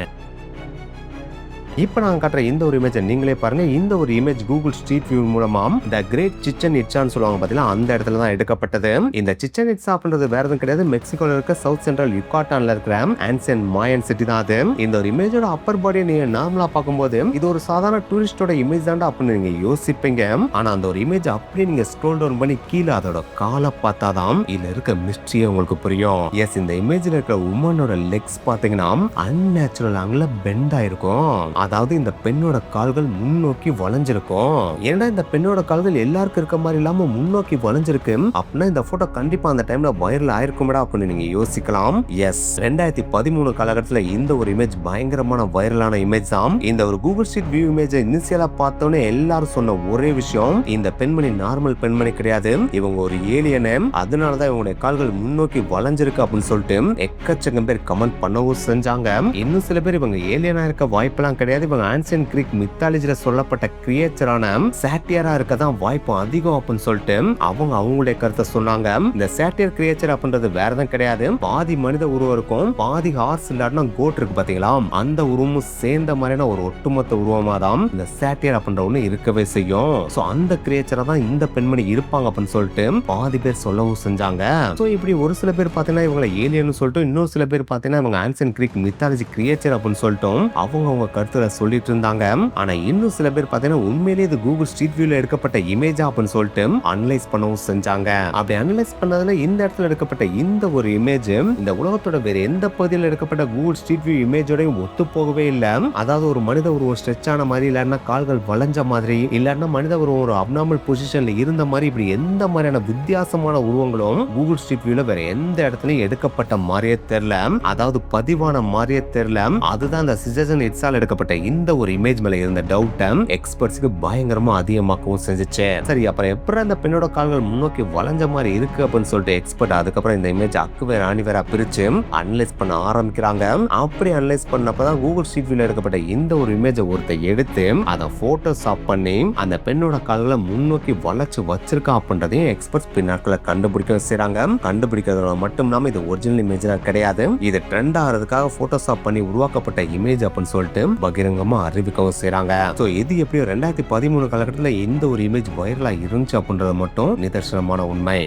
இப்போ நாங்கள் காட்டுற இந்த ஒரு இமேஜை நீங்களே பாருங்க. இந்த ஒரு இமேஜ் கூகுள் ஸ்ட்ரீட் வியூ மூலமா த கிரேட் சிச்சன் இட்சான்னு சொல்லுவாங்க பார்த்தீங்கன்னா அந்த இடத்துல தான் எடுக்கப்பட்டது. இந்த சிச்சன் இட்சா அப்படின்றது வேற எதுவும் கிடையாது, மெக்சிகோல இருக்க சவுத் சென்ட்ரல் யுகாட்டான்ல இருக்கிற ஆன்சியன் மாயன் சிட்டி தான் அது. இந்த ஒரு இமேஜோட அப்பர் பாடியை நீங்க நார்மலா பார்க்கும்போது இது ஒரு சாதாரண டூரிஸ்டோட இமேஜ் தான்டா அப்படின்னு நீங்க யோசிப்பீங்க. ஆனா அந்த ஒரு இமேஜ் அப்படியே நீங்க ஸ்க்ரோல் டவுன் பண்ணி கீழே அதோட காலை பார்த்தாதான் இதுல இருக்க மிஸ்ட்ரியே உங்களுக்கு புரியும். எஸ், இந்த இமேஜ்ல இருக்கிற உமனோட லெக்ஸ் பாத்தீங்கன்னா அன்நேச்சுரல் ஆங்கிள் பெண்ட் ஆயிருக்கும். அதாவது இந்த பெண்ணோட கால்கள் முன்னோக்கி வளைஞ்சிருக்கும். ஏன்னா இந்த பெண்ணோட கால்கள் எல்லாருக்கும் இருக்க மாதிரி இல்லாம முன்னோக்கி வளைஞ்சிருக்கு அப்படின்னா இந்த போட்டோ கண்டிப்பா அந்த டைம்ல வைரல் ஆயிருக்கும்டா அப்படின்னு நீங்க யோசிக்கலாம். எஸ், 2013 காலகட்டத்துல இந்த ஒரு இமேஜ் பயங்கரமான வைரலான இமேஜ் தான். இந்த ஒரு கூகுள் ஸ்ட்ரீட் வியூ இமேஜ் இனிஷியலா பார்த்தோன்னே எல்லாரும் சொன்ன ஒரே விஷயம், இந்த பெண்மணி நார்மல் பெண்மணி கிடையாது, இவங்க ஒரு ஏலியன், அதனாலதான் இவங்களுடைய கால்கள் முன்னோக்கி வளைஞ்சிருக்கு அப்படின்னு சொல்லிட்டு எக்கச்சக்கம் பேர் கமெண்ட் பண்ணவும் செஞ்சாங்க. இன்னும் சில பேர் இவங்க ஏலியனா இருக்க வாய்ப்பெல்லாம் கிடையாது, இவங்க ஆன்சியன் கிரீக் மித்தாலஜில சொல்லப்பட்ட கிரியேச்சரான சாட்டியரா இருக்கதான் வாய்ப்பு அதிகம் அப்படின்னு சொல்லிட்டு அவங்க அவங்களுடைய கருத்தை சொன்னாங்க. இந்த சாட்டியர் கிரியேச்சர் அப்படின்றது வேற எதுவும் கிடையாது, பாதி மனித உருவம் இருக்கும், பாதி ஹார்ஸ் இல்லாட்டினா கோட் இருக்கு பாத்தீங்களா, அந்த உருவமும் சேர்ந்த மாதிரியான ஒரு ஒட்டுமொத்த உருவமா தான் இந்த சாட்டியர் அப்படின்ற ஒண்ணு இருக்கவே செய்யும். சோ அந்த கிரியேச்சரா தான் இந்த பெண்மணி இருப்பாங்க அப்படின்னு சொல்லிட்டு பாதி பேர் சொல்லவும் செஞ்சாங்க. சோ இப்படி ஒரு சில பேர் பாத்தீங்கன்னா இவங்களை ஏலியன் சொல்லிட்டு, இன்னொரு சில பேர் பாத்தீங்கன்னா இவங்க ஆன்சியன் கிரீக் மித்தாலஜி கிரியேச்சர் அப்படின்னு சொல்லிட்டு அவங்க கருத்து சில சொல்லிட்டு இருந்தாங்க. ஆனா இன்னும் சில பேர் பாத்தீங்கன்னா உண்மையிலேயே இது கூகுள் ஸ்ட்ரீட் வியூல எடுக்கப்பட்ட இமேஜா அப்படின்னு சொல்லிட்டு அனலைஸ் பண்ணவும் செஞ்சாங்க. அப்படி அனலைஸ் பண்ணதுல இந்த இடத்துல எடுக்கப்பட்ட இந்த ஒரு இமேஜ் இந்த உலகத்தோட வேற எந்த பகுதியில் எடுக்கப்பட்ட கூகுள் ஸ்ட்ரீட் வியூ இமேஜோடய ஒத்து போகவே இல்ல. அதாவது ஒரு மனித உருவம் ஸ்ட்ரெச் ஆன மாதிரி, இல்லன்னா கால்கள் வளைஞ்ச மாதிரி, இல்லன்னா மனித உருவம் ஒரு அப்நார்மல் பொசிஷன்ல இருந்த மாதிரி, இப்படி எந்த மாதிரியான வித்தியாசமான உருவங்களும் கூகுள் ஸ்ட்ரீட் வியூல வேற எந்த இடத்துலயும் எடுக்கப்பட்ட மாதிரியே தெரியல. அதாவது பதிவான மாதிரியே தெரியல. அதுதான் அந்த சிட்டிசன் இட்ஸால் எடுக்கப்பட்ட இந்த ஒரு இமேஜ் மேல இருந்த டவுட் எக்ஸ்பர்ட்ஸ்க்கு பயங்கரமா அதிகமாக்கவும் செஞ்சுச்சு. சரி, அப்புறம் எப்படி அந்த பெண்ணோட கால்கள் முன்னோக்கி வளைஞ்ச மாதிரி இருக்கு அப்படின்னு சொல்லிட்டு எக்ஸ்பர்ட் அதுக்கப்புறம் இந்த இமேஜ் அக்குவேர் ஆணிவேரா பிரிச்சு அனலைஸ் பண்ண ஆரம்பிக்கிறாங்க. அப்படி அனலைஸ் பண்ணப்பதான் கூகுள் ஸ்ட்ரீட் வியூல எடுக்கப்பட்ட இந்த ஒரு இமேஜை ஒருத்தர் எடுத்து அதை போட்டோஷாப் பண்ணி அந்த பெண்ணோட கால்களை முன்னோக்கி வளைச்சு வச்சிருக்கா அப்படின்றதையும் எக்ஸ்பர்ட்ஸ் பின்னாட்களை கண்டுபிடிக்க செய்றாங்க. கண்டுபிடிக்கிறதோட மட்டும் இல்லாம இது ஒரிஜினல் இமேஜ் கிடையாது, இது ட்ரெண்ட் ஆகிறதுக்காக போட்டோஷாப் பண்ணி உருவாக்கப்பட்ட இமேஜ் அப்படின்னு சொல்லிட்டு பகிரங்கமா அறிவிக்கவும் செய்றாங்க. சோ இது எப்படியோ 2013 காலகட்டத்தில் இந்த ஒரு இமேஜ் வைரலா இருந்துச்சு அப்படின்றது மட்டும் நிதர்சனமான உண்மை.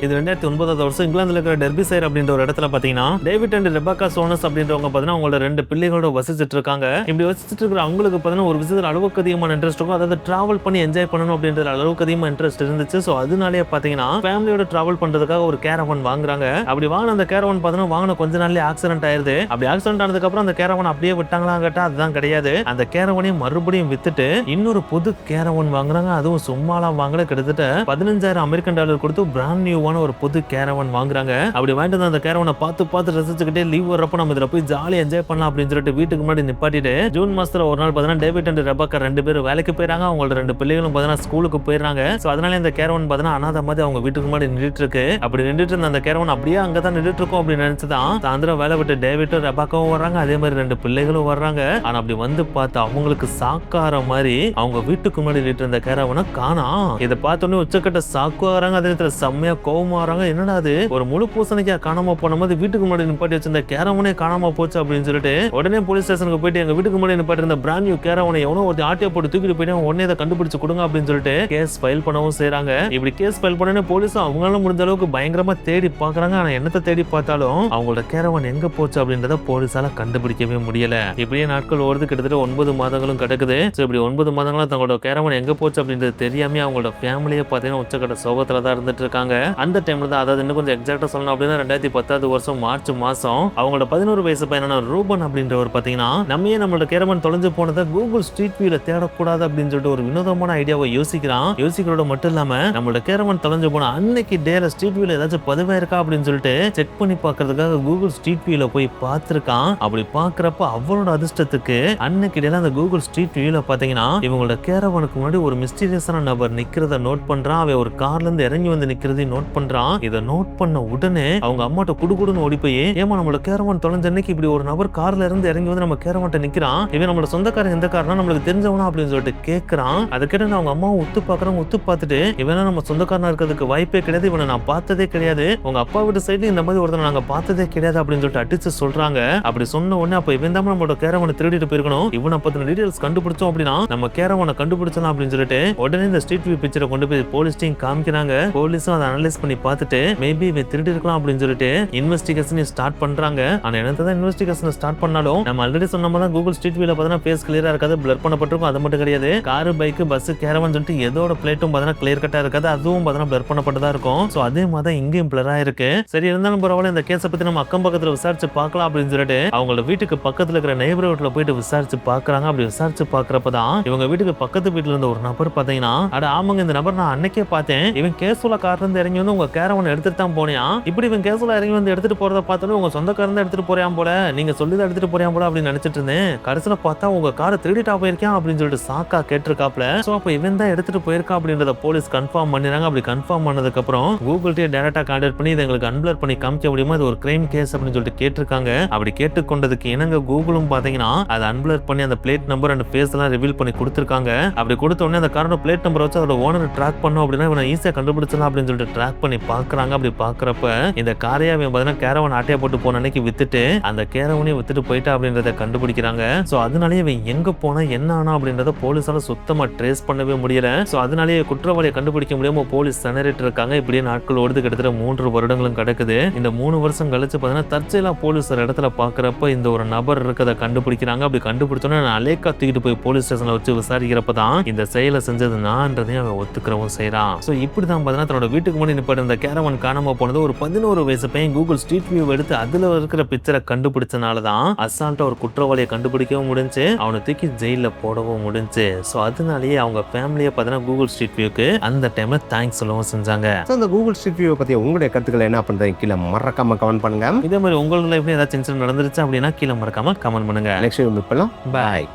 இது 2009 வருஷம் இங்கிலாந்துல இருக்கிற டெர்பிசைர் அப்படின்ற ஒரு இடத்துல பாத்தீங்கன்னா டேவிட் அண்ட் ரெபேக்கா சோனஸ் அப்படின்றவங்க பாத்தீங்கன்னா அவங்களோட 2 பிள்ளைகளோட வசிச்சுட்டு இருக்காங்க. இப்படி வசிச்சுட்டு இருக்கிற அவங்களுக்கு பாத்தீங்கன்னா ஒரு விஷயத்துல அளவுக்கு அதிகமான இன்ட்ரெஸ்ட் இருக்கும். அதாவது டிராவல் பண்ணி என்ஜாய் பண்ணணும் அப்படின்ற அளவுக்கு அதிகமா இன்ட்ரெஸ்ட் இருந்துச்சு. சோ அதனாலேயே பாத்தீங்கன்னா ஃபேமிலியோட டிராவல் பண்றதுக்காக ஒரு கேரவன் வாங்குறாங்க. அப்படி வாங்கின அந்த கேரவன் பாத்தீங்கன்னா வாங்கின கொஞ்ச நாள்லயே ஆக்சிடென்ட் ஆயிருது. அப்படி ஆக்சிடென்ட் ஆனதுக்கு அப்புறம் அந்த கேரவன் அப்படியே விட்டாங்களா கேட்டா அதுதான் கிடையாது. அந்த கேரவனையும் மறுபடியும் வித்துட்டு இன்னொரு புது கேரவன் வாங்குறாங்க. அதுவும் சும்மாலாம் வாங்கல, கிட்டத்தட்ட $15,000 கொடுத்து பிராண்ட் நியூ ஒரு புது கேரவன் வாங்குறாங்க. அப்படி வாங்கிட்டு அந்த கேரவனை பார்த்து ரசிச்சுக்கிட்டே லீவ் வரப்ப நம்ம இதுல போய் ஜாலியா என்ஜாய் பண்ணலாம் அப்படின்னு சொல்லிட்டு வீட்டுக்கு முன்னாடி நிப்பாட்டிட்டு ஜூன் மாசத்துல ஒரு நாள் பாத்தீங்கன்னா டேவிட் அண்ட் ரெபேக்கா 2 பேரும் வேலைக்கு போயிறாங்க. அவங்களோட 2 பிள்ளைகளும் பாத்தீங்கன்னா ஸ்கூலுக்கு போயிடுறாங்க. சோ அதனால இந்த கேரவன் பாத்தீங்கன்னா அனாதை மாதிரி அவங்க வீட்டுக்கு முன்னாடி நின்றுட்டு இருக்கு. அப்படி நின்றுட்டு இருந்த அந்த கேரவன் அப்படியே அங்கதான் நின்றுட்டு இருக்கும் அப்படின்னு நினைச்சுதான் சாயந்தரம் வேலை விட்டு டேவிட்டும் ரெபேக்காவும் வர்றாங்க. அதே மாதிரி 2 பிள்ளைகளும் வர்றாங்க. ஆனா அப்படி வந்து பார்த்து அவங்களுக்கு சாக்கார மாதிரி அவங்க வீட்டுக்கு முன்னாடி நின்றுட்டு இருந்த கேரவனை காணோம். இதை பார்த்தோன்னே உச்சக்கட்ட சாக்குறாங்க. அதே நேரத்துல செம்மையா கோவமா வராங்க. என்னடா அது ஒரு முழு பூசணிக்கா காணாம போன மாதிரி வீட்டுக்கு முன்னாடி நிப்பாட்டி வச்சிருந்த கேரவனே காணாம போச்சு அப்படின்னு சொல்லிட்டு உடனே போலீஸ் ஸ்டேஷனுக்கு போயிட்டு எங்க வீட்டுக்கு முன்னாடி நிப்பாட்டி இருந்த பிராண்ட் நியூ கேரவனை எவனோ ஒரு ஆட்டியை போட்டு தூக்கிட்டு போயிட்டு உடனே இதை கண்டுபிடிச்சு கொடுங்க அப்படின்னு சொல்லிட்டு கேஸ் ஃபைல் பண்ணவும் செய்றாங்க. இப்படி கேஸ் ஃபைல் பண்ணனே போலீஸும் அவங்களால முடிஞ்ச அளவுக்கு பயங்கரமா தேடி பாக்குறாங்க. ஆனா என்னத்தை தேடி பார்த்தாலும் அவங்களோட கேரவன் எங்க போச்சு அப்படின்றத போலீஸால கண்டுபிடிக்கவே முடியல. இப்படியே நாட்கள் ஓடுது. கிட்டத்தட்ட 9 மாதங்களும் கிடக்குது. இப்படி 9 மாதங்களா தங்களோட கேரவன் எங்க போச்சு அப்படின்றது தெரியாம அவங்களோட ஃபேமிலியே பாத்தீங்கன்னா உச்சக்கட்ட சோகத்துல தான் இருந்துட்டு இருக்காங்க. அந்த டைம்ல தான், அதாவது இன்னும் கொஞ்சம் எக்ஸாக்டா சொல்லணும் அப்படின்னா 2010 வருஷம் மார்ச் மாசம் அவங்களோட 11 வயசு பையனான ரூபன் அப்படின்றவர் பாத்தீங்கன்னா நம்மையே நம்மளோட கேரவன் தொலைஞ்சு போனதை கூகுள் ஸ்ட்ரீட் வியூல தேடக்கூடாது அப்படின்னு சொல்லிட்டு ஒரு வினோதமான ஐடியாவை யோசிக்கிறோட மட்டும் இல்லாம நம்மளோட கேரவன் தொலைஞ்சு போன அன்னைக்கு டேல ஸ்ட்ரீட் வியூல ஏதாச்சும் பதிவா இருக்கா அப்படின்னு சொல்லிட்டு செக் பண்ணி பாக்குறதுக்காக கூகுள் ஸ்ட்ரீட் வியூல போய் பார்த்திருக்கான். அப்படி பாக்குறப்ப அவளோட அதிர்ஷ்டத்துக்கு அன்னைக்கு டேல அந்த கூகுள் ஸ்ட்ரீட் வியூல பாத்தீங்கன்னா இவங்களோட கேரவனுக்கு முன்னாடி ஒரு மிஸ்டீரியஸான நபர் நிக்கிறத நோட் பண்றான். அவன் ஒரு கார்ல இருந்து இறங்கி வந்து நிக்கிறதையும் நோட் பண்றான். இதை நோட் பண்ண உடனே அவங்க அம்மாட்ட குடுகுடுன்னு ஓடி போய் ஏமா நம்மளோட கேரவன் தொலைஞ்ச அன்னைக்கு இப்படி ஒரு நபர் கார்ல இருந்து இறங்கி வந்து நம்ம கேரவன்ட்ட நிக்கிறான், இவன் நம்மளோட சொந்தக்காரன் எந்த காரனா நம்மளுக்கு தெரிஞ்சவனா அப்படின்னு சொல்லிட்டு கேட்கறான். அதை கேட்டு அவங்க அம்மாவும் உத்து பாக்குறாங்க. உத்து பார்த்துட்டு இவனா நம்ம சொந்தக்காரனா இருக்கிறதுக்கு வாய்ப்பே கிடையாது, இவனை நான் பார்த்ததே கிடையாது, உங்க அப்பா வீட்டு சைட்ல இந்த மாதிரி ஒருத்தனை நாங்க பார்த்ததே கிடையாது அப்படின்னு சொல்லிட்டு அடிச்சு சொல்றாங்க. அப்படி சொன்ன உடனே அப்ப இவன் தான் நம்மளோட கேரவனை திருடிட்டு போயிருக்கணும், இவனை பத்தின டீடைல்ஸ் கண்டுபிடிச்சோம் அப்படின்னா நம்ம கேரவனை கண்டுபிடிச்சலாம் அப்படின்னு சொல்லிட்டு உடனே இந்த ஸ்ட்ரீட் வியூ பிக்சரை கொண்டு போய் போலீஸ்டையும் காமிக்கிறாங்க. போலீஸும் அதை அனலைஸ் பண்ணி பார்த்துட்டு மேபி இவன் திருடி இருக்கலாம் அப்படின்னு சொல்லிட்டு இன்வெஸ்டிகேஷன் ஸ்டார்ட் பண்றாங்க. ஆனா என்னதான் இன்வெஸ்டிகேஷன் ஸ்டார்ட் பண்ணாலும் நம்ம ஆல்ரெடி சொன்ன மாதிரி கூகுள் ஸ்ட்ரீட் வியூல பார்த்தா ஃபேஸ் கிளியரா இருக்காது, பிளர் பண்ணப்பட்டிருக்கும். அது மட்டும் கிடையாது, காரு, பைக், பஸ், கேரவன் சொல்லிட்டு எதோட பிளேட்டும் பார்த்தா கிளியர் கட்டா இருக்காது, அதுவும் பார்த்தா பிளர் பண்ணப்பட்டதா இருக்கும். சோ அதே மாதிரி இங்கேயும் பிளரா இருக்கு. சரி இருந்தாலும் பரவாயில்ல, இந்த கேஸை பத்தி நம்ம அக்கம் பக்கத்துல விசாரிச்சு பார்க்கலாம் அப்படின்னு சொல்லிட்டு அவங்களோட வீட்டுக்கு பக்கத்துல இருக்கிற நெய்பர்ஹுட்ல போயிட்டு விசாரிச்சு பாக்குறாங்க. அப்படி விசாரிச்சு பாக்குறப்பதான் இவங்க வீட்டுக்கு பக்கத்து வீட்டுல இருந்த ஒரு நபர் பாத்தீங்கன்னா, அட ஆமாங்க இந்த நபர் நான் அன்னைக்கே பார்த்தேன், இவன் கேஸ்ல கார்ல இருந்து இறங்கி வந்து உங்க கேரவன் எடுத்துட்டு தான் போனியா, இப்படி இவன் கேஸ்ல இறங்கி வந்து எடுத்துட்டு போறத பார்த்தோன்னே உங்க சொந்தக்காரன் எடுத்துட்டு போறியாம் போல, நீங்க சொல்லிதான் எடுத்துட்டு போறியாம் போல அப்படின்னு நினைச்சிட்டு இருந்தேன், கடைசியில பார்த்தா உங்க காரை திருடிட்டா போயிருக்கான் அப்படின்னு சொல்லிட்டு சாக்கா கேட்டிருக்காப்ல. சோ அப்ப இவன் தான் எடுத்துட்டு போயிருக்கா அப்படின்றத போலீஸ் கன்ஃபார்ம் பண்ணிடுறாங்க. அப்படி கன்ஃபார்ம் பண்ணதுக்கு அப்புறம் கூகுள்கிட்ட டைரக்டா கான்டாக்ட் பண்ணி இதை எங்களுக்கு அன்பிளர் பண்ணி காமிக்க முடியுமா, இது ஒரு கிரைம் கேஸ் அப்படின்னு சொல்லிட்டு கேட்டிருக்காங்க. அப்படி கேட்டுக்கொண்டதுக்கு இணங்க கூகுளும் பாத்தீங்கன்னா அதை அன்பிளர் பண்ணி அந்த பிளேட் நம்பர் அண்ட் ஃபேஸ் எல்லாம் ரிவீல் பண்ணி கொடுத்திருக்காங்க. அப்படி கொடுத்த உடனே அந்த காரோட பிளேட் நம்பர் வச்சு அதோட ஓனர் ட்ராக் பண்ணும் அப்படின்னா இவனை ஈஸியா கண்டுபிடிச்சலாம் அப்படின்னு சொல்லிட்டு ட்ராக் ட்ராக் பண்ணி பாக்குறாங்க. அப்படி பாக்குறப்ப இந்த காரையை அவன் பார்த்தீங்கன்னா கேரவன் ஆட்டையா போட்டு போன அன்னைக்கு வித்துட்டு அந்த கேரவனையும் வித்துட்டு போயிட்டா அப்படின்றத கண்டுபிடிக்கிறாங்க. சோ அதனாலேயே இவன் எங்க போனா என்ன ஆனா அப்படின்றத போலீஸால சுத்தமா ட்ரேஸ் பண்ணவே முடியல. சோ அதனாலேயே குற்றவாளியை கண்டுபிடிக்க முடியாம போலீஸ் திணறிட்டு இருக்காங்க. இப்படியே நாட்கள் ஓடுது. கிட்டத்தட்ட 3 வருடங்களும் கிடக்குது. இந்த 3 வருஷம் கழிச்சு பார்த்தீங்கன்னா தற்செயலா போலீஸ் ஒரு இடத்துல பாக்குறப்ப இந்த ஒரு நபர் இருக்கதை கண்டுபிடிக்கிறாங்க. அப்படி கண்டுபிடிச்சோன்னே அலேக்கா தூக்கிட்டு போய் போலீஸ் ஸ்டேஷன்ல வச்சு விசாரிக்கிறப்பதான் இந்த செயலை செஞ்சது நான்றதையும் அவன் ஒத்துக்கிறவும் செய்யறான். சோ இப்படிதான் பார்த்தீங்கன்னா தன்னோட வீட்டுக்கு முன்னாடி நிப்பாட்டு இந்த கேரவன் காணாம போனது ஒரு 11 வயசு பையன் கூகுள் ஸ்ட்ரீட் வியூ எடுத்து அதுல இருக்கிற பிக்சரை கண்டுபிடிச்சனாலதான் அசால்ட்டா ஒரு குற்றவாளியை கண்டுபிடிக்கவும் முடிஞ்சு அவனை தூக்கி ஜெயில போடவும் முடிஞ்சு. சோ அதனாலேயே அவங்க ஃபேமிலியை பார்த்தீங்கன்னா கூகுள் ஸ்ட்ரீட் வியூக்கு அந்த டைம்ல தேங்க்ஸ் சொல்லவும் செஞ்சாங்க. ஸோ இந்த கூகுள் ஸ்ட்ரீட் வியூவை பத்தி உங்களுடைய கருத்துக்களை என்ன பண்றீங்க கீழே மறக்காம கமெண்ட் பண்ணுங்க. இதே மாதிரி உங்களோட லைஃப்ல ஏதாச்சும் இன்சிடென்ட் நடந்துருச்சு அப்படின்னா கீழே மறக்காம கமெண்ட் பண்ணுங்க. நெக்ஸ்ட் வீடியோ மீட் பண்ணலாம். பாய்.